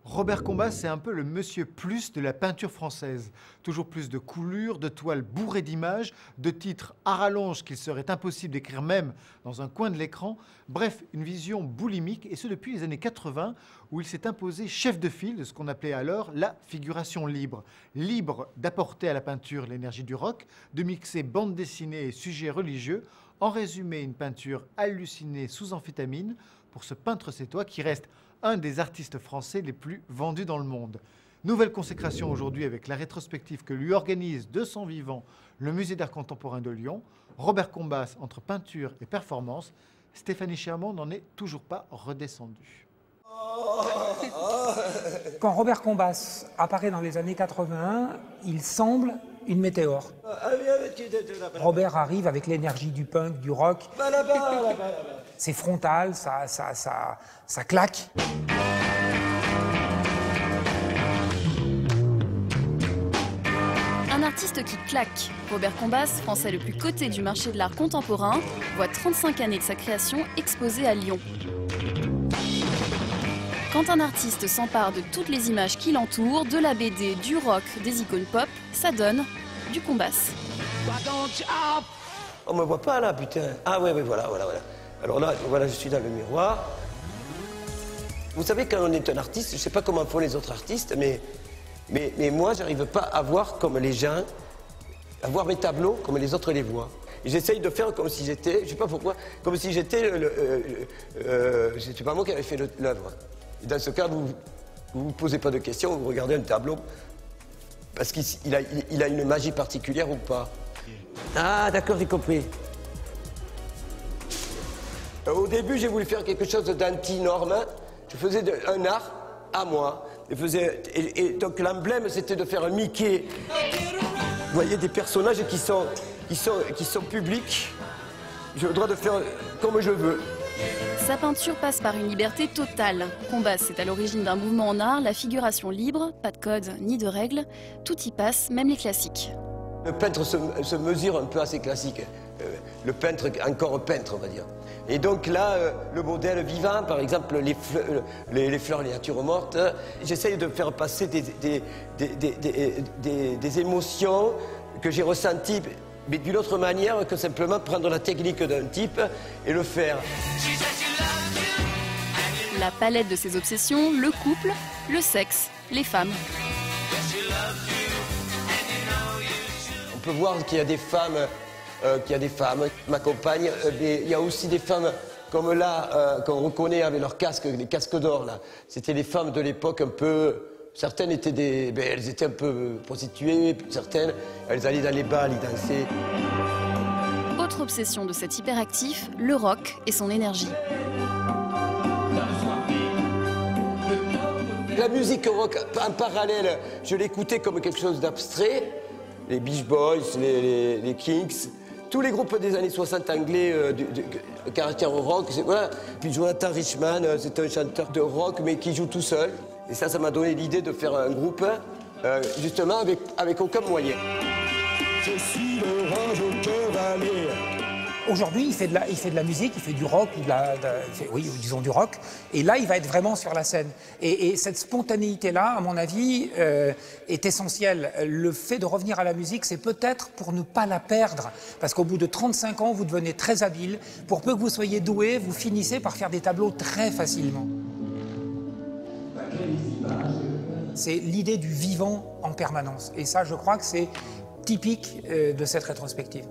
Robert Combas, c'est un peu le monsieur plus de la peinture française. Toujours plus de coulures, de toiles bourrées d'images, de titres à rallonge qu'il serait impossible d'écrire même dans un coin de l'écran. Bref, une vision boulimique, et ce depuis les années 80, où il s'est imposé chef de file de ce qu'on appelait alors la figuration libre. Libre d'apporter à la peinture l'énergie du rock, de mixer bande dessinée et sujets religieux, en résumé une peinture hallucinée sous amphétamine pour ce peintre sétois qui reste un des artistes français les plus vendus dans le monde. Nouvelle consécration aujourd'hui avec la rétrospective que lui organise de son vivant le Musée d'art contemporain de Lyon. Robert Combas, entre peinture et performance, Stéphanie Chermont n'en est toujours pas redescendue. Quand Robert Combas apparaît dans les années 81, il semble une météore. Robert arrive avec l'énergie du punk, du rock. C'est frontal, ça claque. Un artiste qui claque. Robert Combas, français le plus coté du marché de l'art contemporain, voit 35 années de sa création exposées à Lyon. Quand un artiste s'empare de toutes les images qui l'entourent, de la BD, du rock, des icônes pop, ça donne du Combas. On me voit pas là, putain. Ah ouais, voilà. Alors là, voilà, je suis dans le miroir. Vous savez, quand on est un artiste, je sais pas comment font les autres artistes, mais moi, j'arrive pas à voir comme les gens, à voir mes tableaux comme les autres les voient. J'essaye de faire comme si j'étais, je sais pas pourquoi, comme si j'étais c'est pas moi qui avais fait l'œuvre. Et dans ce cas, vous vous posez pas de questions, vous regardez un tableau, parce qu'il a une magie particulière ou pas. Ah, d'accord, j'ai compris. Au début, j'ai voulu faire quelque chose d'anti-norme. Je faisais un art à moi. Et donc l'emblème, c'était de faire un Mickey. Vous voyez, des personnages qui sont publics. J'ai le droit de faire comme je veux. Sa peinture passe par une liberté totale. Combas est à l'origine d'un mouvement en art, la figuration libre, pas de code ni de règles. Tout y passe, même les classiques. Le peintre se mesure un peu à ses classiques. Le peintre, encore peintre, on va dire. Et donc là, le modèle vivant, par exemple, les fleurs, les natures mortes, j'essaye de faire passer des émotions que j'ai ressenties, mais d'une autre manière que simplement prendre la technique d'un type et le faire. La palette de ses obsessions, le couple, le sexe, les femmes. On peut voir qu'il y a des femmes qui m'accompagnent, mais il y a aussi des femmes comme là, qu'on reconnaît avec leurs casques, les casques d'or là. C'était les femmes de l'époque un peu... Certaines étaient elles étaient un peu prostituées, certaines, elles allaient dans les bals, ils dansaient. Autre obsession de cet hyperactif, le rock et son énergie. La musique rock, en parallèle, je l'écoutais comme quelque chose d'abstrait. Les Beach Boys, les Kings, tous les groupes des années 60 anglais de caractère rock. Voilà. Puis Jonathan Richman, c'est un chanteur de rock, mais qui joue tout seul. Et ça m'a donné l'idée de faire un groupe, justement, avec aucun moyen. Je suis l'orange au cœur allé. Aujourd'hui, il fait de la musique, il fait du rock, oui, disons du rock, et là, il va être vraiment sur la scène. Et cette spontanéité-là, à mon avis, est essentielle. Le fait de revenir à la musique, c'est peut-être pour ne pas la perdre, parce qu'au bout de 35 ans, vous devenez très habile. Pour peu que vous soyez doué, vous finissez par faire des tableaux très facilement. C'est l'idée du vivant en permanence. Et ça, je crois que c'est typique de cette rétrospective.